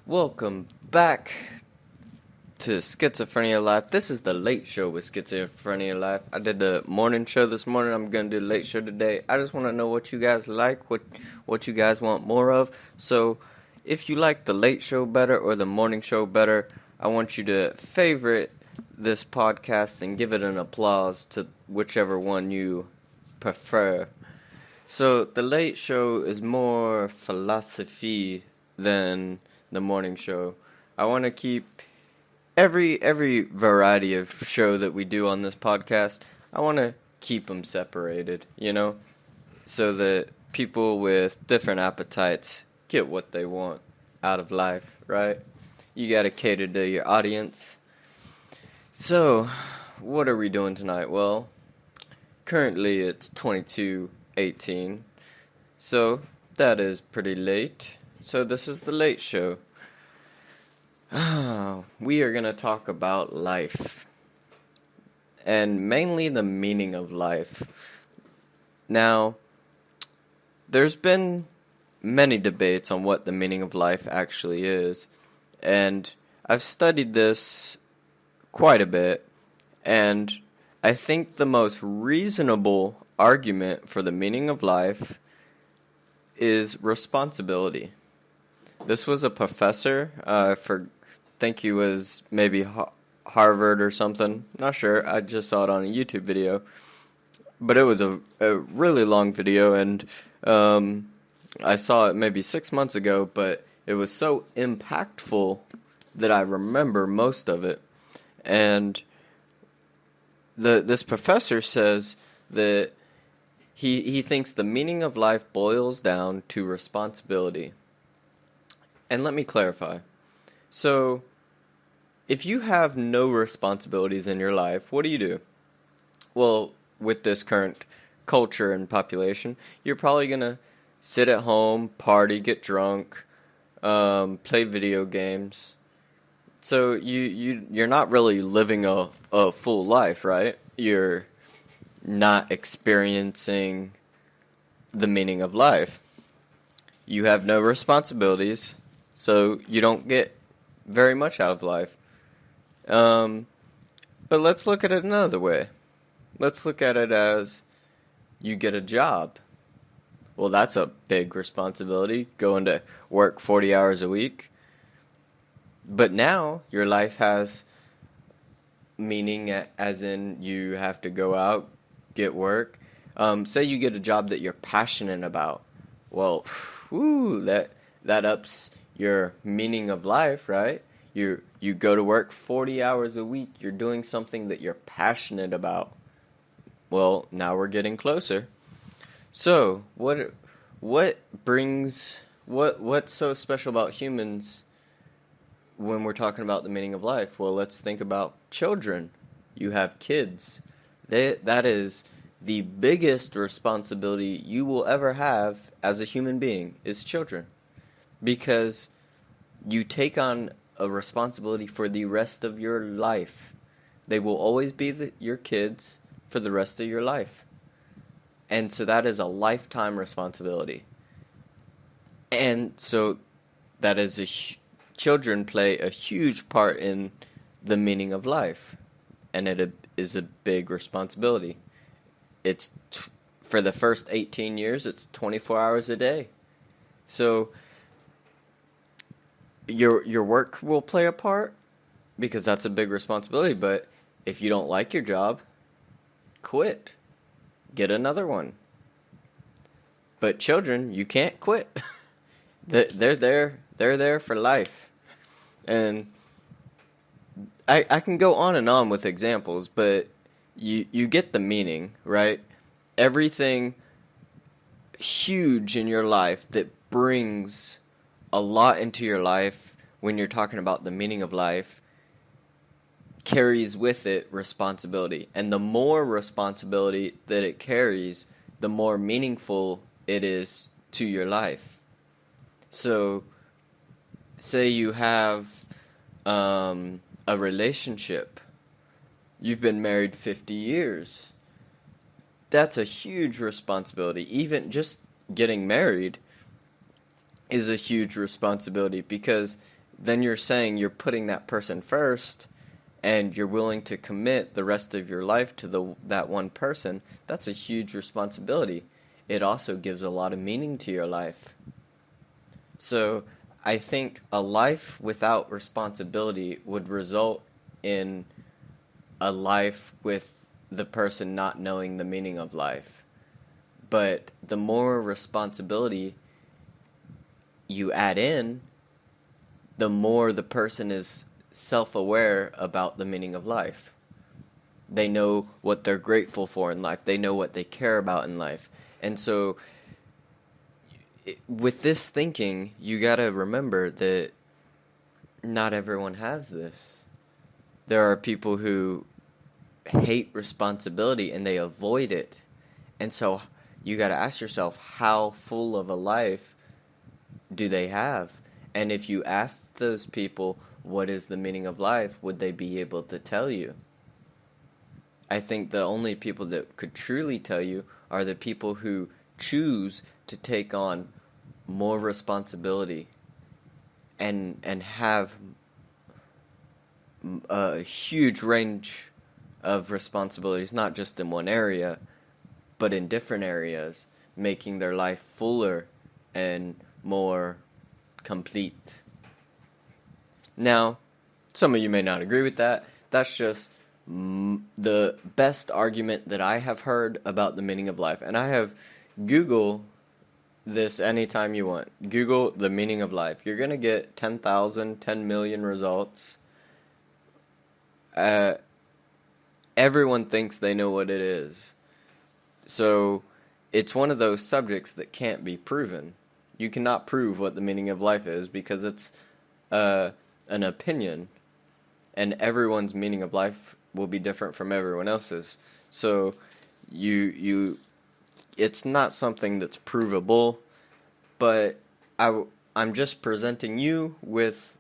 Welcome back to Schizophrenia Life. This is the late show with Schizophrenia Life. I did the morning show this morning. I'm going to do the late show today. I just want to know what you guys like, what you guys want more of. So, if you like the late show better or the morning show better, I want you to favorite this podcast and give it an applause to whichever one you prefer. So, the late show is more philosophy than the morning show. I want to keep every variety of show that we do on this podcast. I want to keep them separated, so that people with different appetites get what they want out of life, right? You got to cater to your audience. So, what are we doing tonight? Well, currently it's 22:18. So, that is pretty late. So this is the late show. We are going to talk about life. And mainly the meaning of life. Now, there's been many debates on what the meaning of life actually is. And I've studied this quite a bit. And I think the most reasonable argument for the meaning of life is responsibility. This was a professor, think he was maybe Harvard or something, not sure, I just saw it on a YouTube video, but it was a really long video, and I saw it maybe 6 months ago, but it was so impactful that I remember most of it, and this professor says that he thinks the meaning of life boils down to responsibility. And let me clarify. So, if you have no responsibilities in your life, what do? Well, with this current culture and population, you're probably going to sit at home, party, get drunk, play video games. So, you're not really living a full life, right? You're not experiencing the meaning of life. You have no responsibilities. So you don't get very much out of life. But let's look at it another way. Let's look at it as you get a job. Well, that's a big responsibility, going to work 40 hours a week. But now your life has meaning, as in you have to go out, get work. Say you get a job that you're passionate about. Well, that ups your meaning of life, right? You go to work 40 hours a week. You're doing something that you're passionate about. Well, now we're getting closer. So, what's so special about humans when we're talking about the meaning of life? Well, let's think about children. You have kids. That is the biggest responsibility you will ever have as a human being, is children. Because you take on a responsibility for the rest of your life. They will always be your kids for the rest of your life. And so that is a lifetime responsibility. And so that is children play a huge part in the meaning of life. And it is a big responsibility. It's for the first 18 years, it's 24 hours a day. So your work will play a part, because that's a big responsibility, but if you don't like your job, quit. Get another one. But children, you can't quit. They're there for life. And I can go on and on with examples, but you get the meaning, right? Everything huge in your life that brings a lot into your life when you're talking about the meaning of life carries with it responsibility. And the more responsibility that it carries, the more meaningful it is to your life. So, say you have a relationship. You've been married 50 years. That's a huge responsibility. Even just getting married is a huge responsibility, because then you're saying you're putting that person first and you're willing to commit the rest of your life to that one person. That's a huge responsibility. It also gives a lot of meaning to your life. So I think a life without responsibility would result in a life with the person not knowing the meaning of life. But the more responsibility you add in, the more the person is self-aware about the meaning of life. They know what they're grateful for in life. They know what they care about in life. And so with this thinking, you gotta remember that not everyone has this. There are people who hate responsibility and they avoid it. And so you gotta ask yourself, how full of a life do they have? And if you ask those people what is the meaning of life, would they be able to tell you? I think the only people that could truly tell you are the people who choose to take on more responsibility and have a huge range of responsibilities, not just in one area, but in different areas, making their life fuller and more complete. Now, some of you may not agree with that. That's just the best argument that I have heard about the meaning of life. And I have Google this anytime you want. Google the meaning of life. You're going to get 10,000, 10 million results. Everyone thinks they know what it is. So it's one of those subjects that can't be proven. You cannot prove what the meaning of life is because it's an opinion, and everyone's meaning of life will be different from everyone else's. So it's not something that's provable, but I'm just presenting you with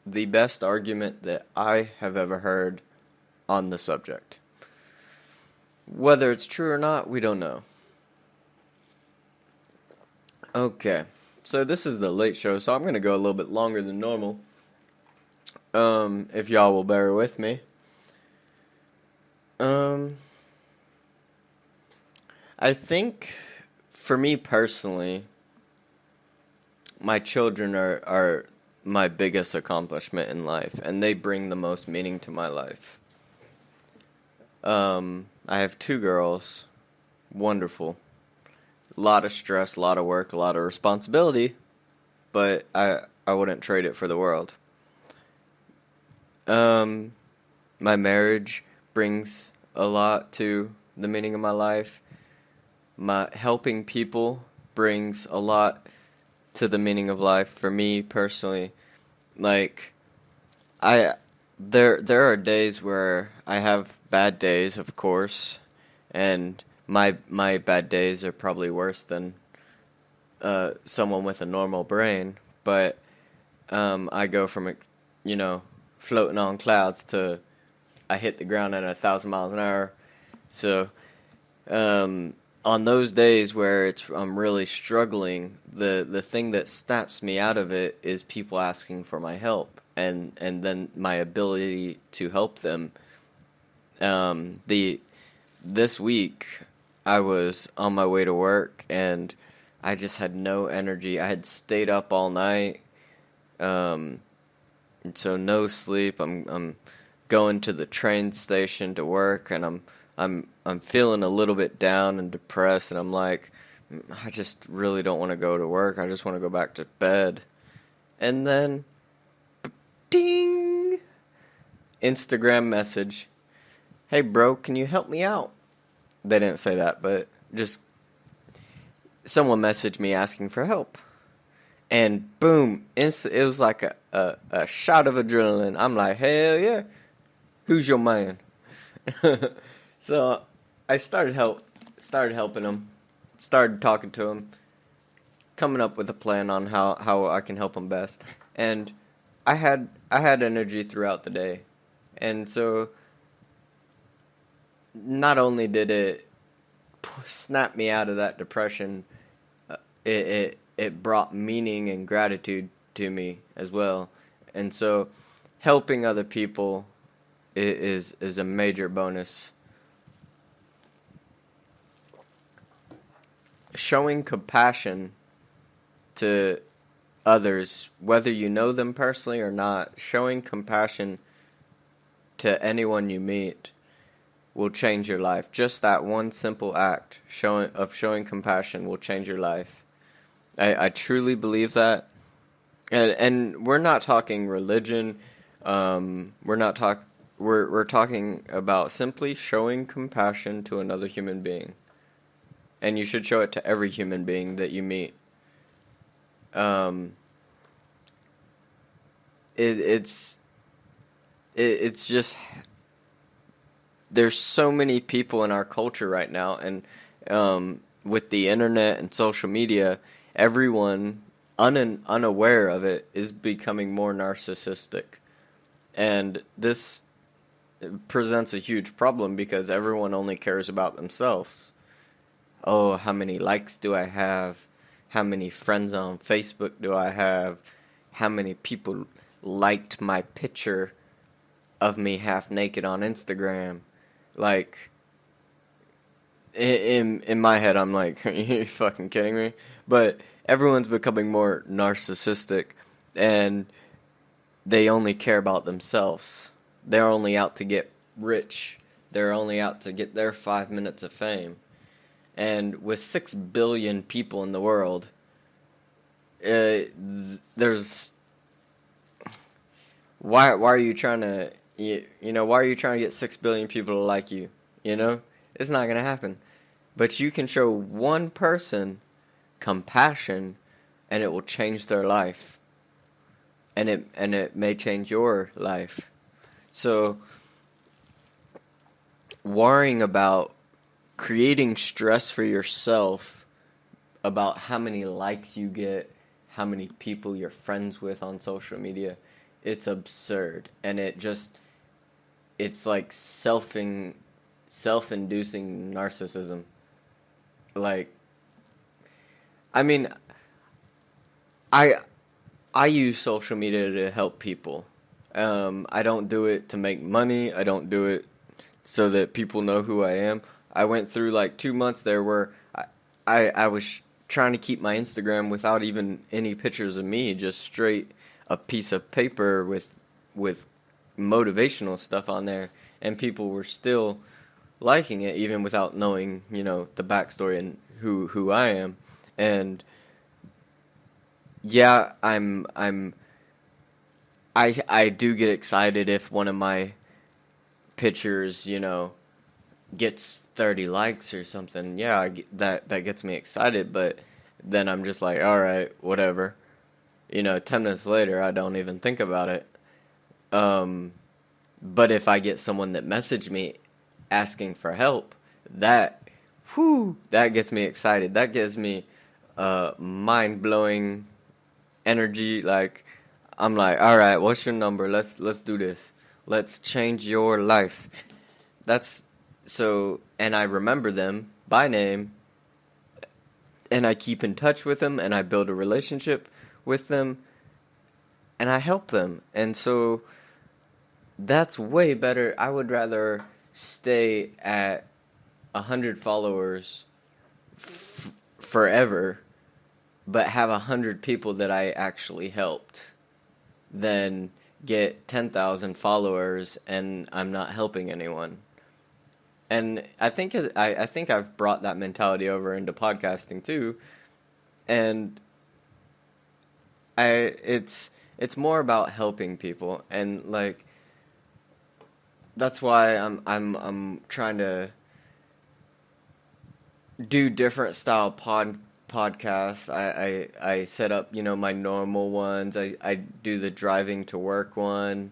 the best argument that I have ever heard on the subject. Whether it's true or not, we don't know. Okay, so this is the late show, so I'm going to go a little bit longer than normal. If y'all will bear with me. I think, for me personally, my children are my biggest accomplishment in life, and they bring the most meaning to my life. I have 2 girls. Wonderful. A lot of stress, a lot of work, a lot of responsibility, but I wouldn't trade it for the world. My marriage brings a lot to the meaning of my life. My helping people brings a lot to the meaning of life for me personally. Like, there are days where I have bad days, of course, and my bad days are probably worse than someone with a normal brain, but I go from, floating on clouds to I hit the ground at 1,000 miles an hour. So on those days where I'm really struggling, the thing that snaps me out of it is people asking for my help, and then my ability to help them. This week I was on my way to work and I just had no energy. I had stayed up all night, so no sleep. I'm going to the train station to work, and I'm feeling a little bit down and depressed, and I'm like, I just really don't want to go to work. I just want to go back to bed. And then, ding! Instagram message. Hey bro, can you help me out? They didn't say that, but just someone messaged me asking for help. And boom, it was like a shot of adrenaline. I'm like, hell yeah, who's your man? So I started helping him, started talking to him, coming up with a plan on how I can help him best. And I had energy throughout the day. And so not only did it snap me out of that depression, it brought meaning and gratitude to me as well. And so helping other people is a major bonus. Showing compassion to others, whether you know them personally or not, showing compassion to anyone you meet will change your life. Just that one simple act showing compassion will change your life. I truly believe that. And we're not talking religion. We're talking about simply showing compassion to another human being. And you should show it to every human being that you meet. It's just, there's so many people in our culture right now, and with the internet and social media, everyone unaware of it is becoming more narcissistic, and this presents a huge problem because everyone only cares about themselves. Oh, how many likes do I have? How many friends on Facebook do I have? How many people liked my picture of me half naked on Instagram? Like, in my head, I'm like, are you fucking kidding me? But everyone's becoming more narcissistic, and they only care about themselves. They're only out to get rich. They're only out to get their 5 minutes of fame. And with 6 billion people in the world, there's... Why are you trying to... why are you trying to get 6 billion people to like you? It's not going to happen. But you can show one person compassion, and it will change their life. And it may change your life. So, worrying about creating stress for yourself about how many likes you get, how many people you're friends with on social media, it's absurd. And it's like self-inducing narcissism. Like, I mean, I use social media to help people. I don't do it to make money. I don't do it so that people know who I am. I went through like 2 months there where I was trying to keep my Instagram without even any pictures of me, just straight a piece of paper with motivational stuff on there, and people were still liking it even without knowing, the backstory and who I am. And yeah, I do get excited if one of my pictures, gets 30 likes or something. Yeah, that gets me excited, but then I'm just like, all right, whatever. 10 minutes later, I don't even think about it. But if I get someone that messaged me asking for help, that gets me excited. That gives me mind-blowing energy. Like, I'm like, all right, what's your number? Let's do this. Let's change your life. And I remember them by name, and I keep in touch with them, and I build a relationship with them, and I help them. And so that's way better. I would rather stay at 100 followers forever, but have 100 people that I actually helped, than get 10,000 followers and I'm not helping anyone. And I think I've brought that mentality over into podcasting too, and it's more about helping people, and like that's why I'm trying to do different style podcasts. I set up, my normal ones. I do the driving to work one.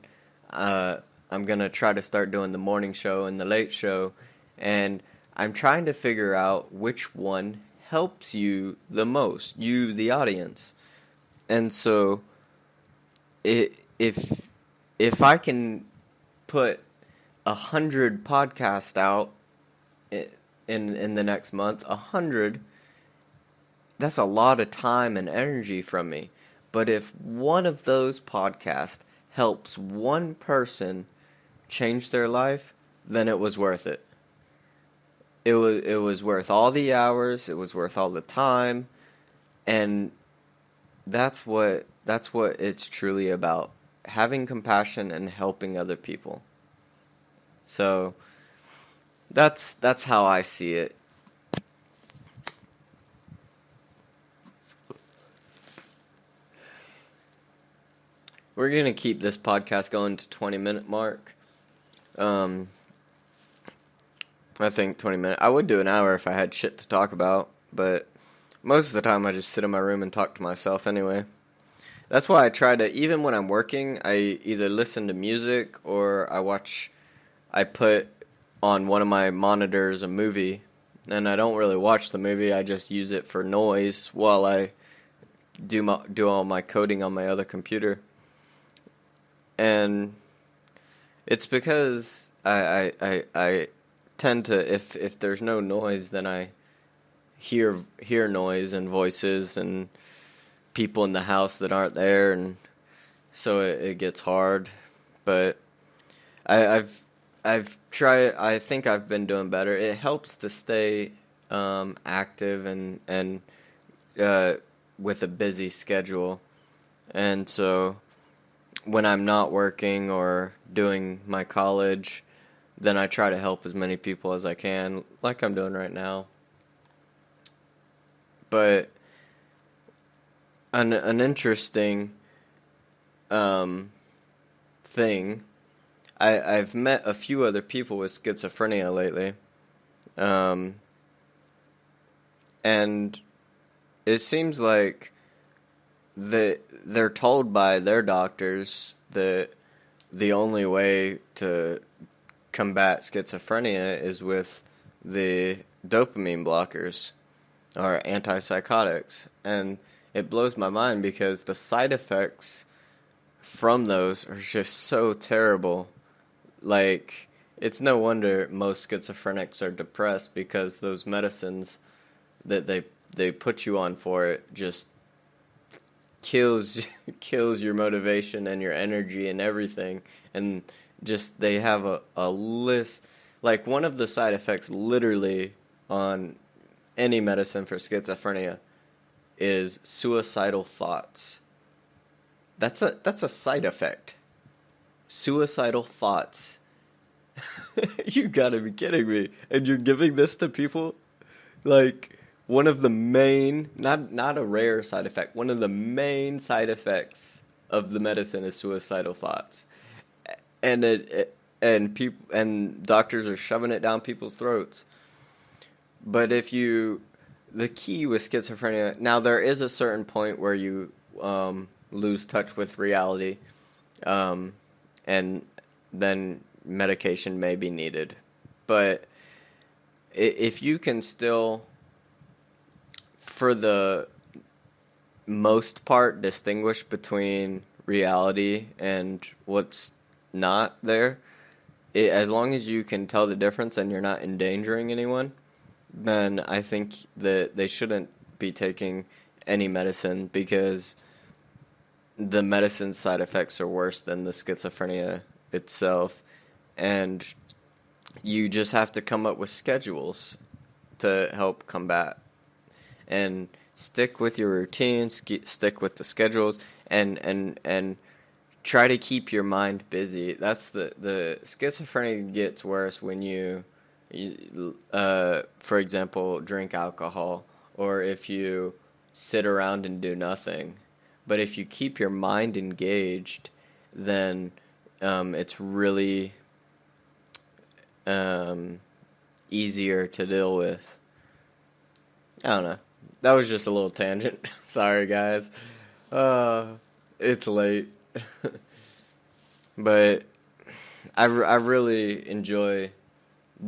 I'm going to try to start doing the morning show and the late show. And I'm trying to figure out which one helps you the most, you, the audience. And so if I can put 100 podcasts out in the next month, 100, that's a lot of time and energy from me. But if one of those podcasts helps one person change their life, then it was worth it. It was worth all the hours, it was worth all the time, and that's what it's truly about. Having compassion and helping other people. So that's how I see it. We're gonna keep this podcast going to 20-minute mark. Um, I think 20 minutes. I would do an hour if I had shit to talk about, but most of the time I just sit in my room and talk to myself anyway. That's why I try to, even when I'm working, I either listen to music or I put on one of my monitors a movie, and I don't really watch the movie, I just use it for noise while I do all my coding on my other computer. And it's because I tend to, if there's no noise, then I hear noise and voices and people in the house that aren't there, and so it gets hard. But I've tried. I think I've been doing better. It helps to stay active and with a busy schedule, and so when I'm not working or doing my college, then I try to help as many people as I can, like I'm doing right now. But an interesting um, thing, I've met a few other people with schizophrenia lately, um, and it seems like they're told by their doctors that the only way to combat schizophrenia is with the dopamine blockers or antipsychotics, and it blows my mind because the side effects from those are just so terrible. Like, it's no wonder most schizophrenics are depressed, because those medicines that they put you on for it just kills kills your motivation and your energy and everything. And just they have a list, like one of the side effects literally on any medicine for schizophrenia is suicidal thoughts. That's a side effect. Suicidal thoughts. You gotta be kidding me. And you're giving this to people? Like, one of the main, not a rare side effect, one of the main side effects of the medicine is suicidal thoughts. And and people and doctors are shoving it down people's throats. But the key with schizophrenia, now there is a certain point where you lose touch with reality, um, and then medication may be needed. But if you can still, for the most part, distinguish between reality and what's not there, as long as you can tell the difference and you're not endangering anyone, then I think that they shouldn't be taking any medicine, because the medicine side effects are worse than the schizophrenia itself. And you just have to come up with schedules to help combat, and stick with your routines, stick with the schedules, and try to keep your mind busy. That's the schizophrenia gets worse when for example, drink alcohol, or if you sit around and do nothing. But if you keep your mind engaged, then it's really easier to deal with. I don't know. That was just a little tangent. Sorry, guys. It's late. But I really enjoy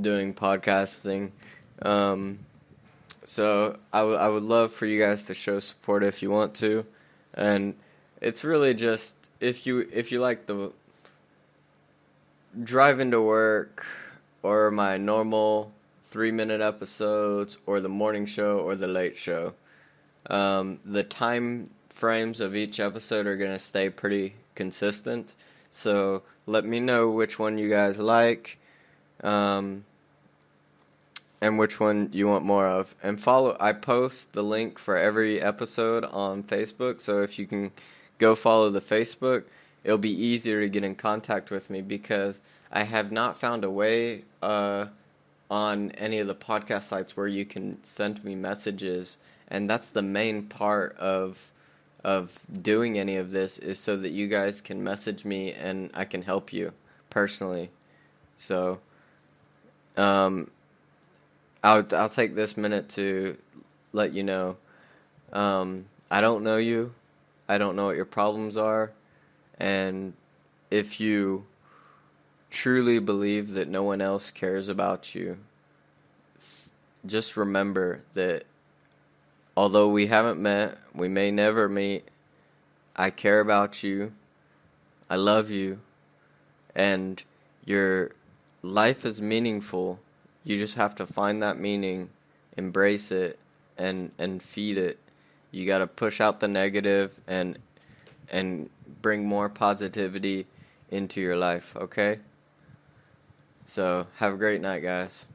doing podcasting. So I would love for you guys to show support if you want to. And it's really just, if you like the drive into work, or my normal 3-minute episodes, or the morning show, or the late show, the time frames of each episode are going to stay pretty consistent. So let me know which one you guys like, um, and which one you want more of. And follow, I post the link for every episode on Facebook, so if you can go follow the Facebook, it'll be easier to get in contact with me because I have not found a way on any of the podcast sites where you can send me messages, and that's the main part of doing any of this is so that you guys can message me and I can help you personally. So, um, I'll take this minute to let you know. I don't know you. I don't know what your problems are, and if you truly believe that no one else cares about you, just remember that although we haven't met, we may never meet, I care about you, I love you, and your life is meaningful. You just have to find that meaning, embrace it, and feed it. You gotta push out the negative and bring more positivity into your life, okay? So, have a great night, guys.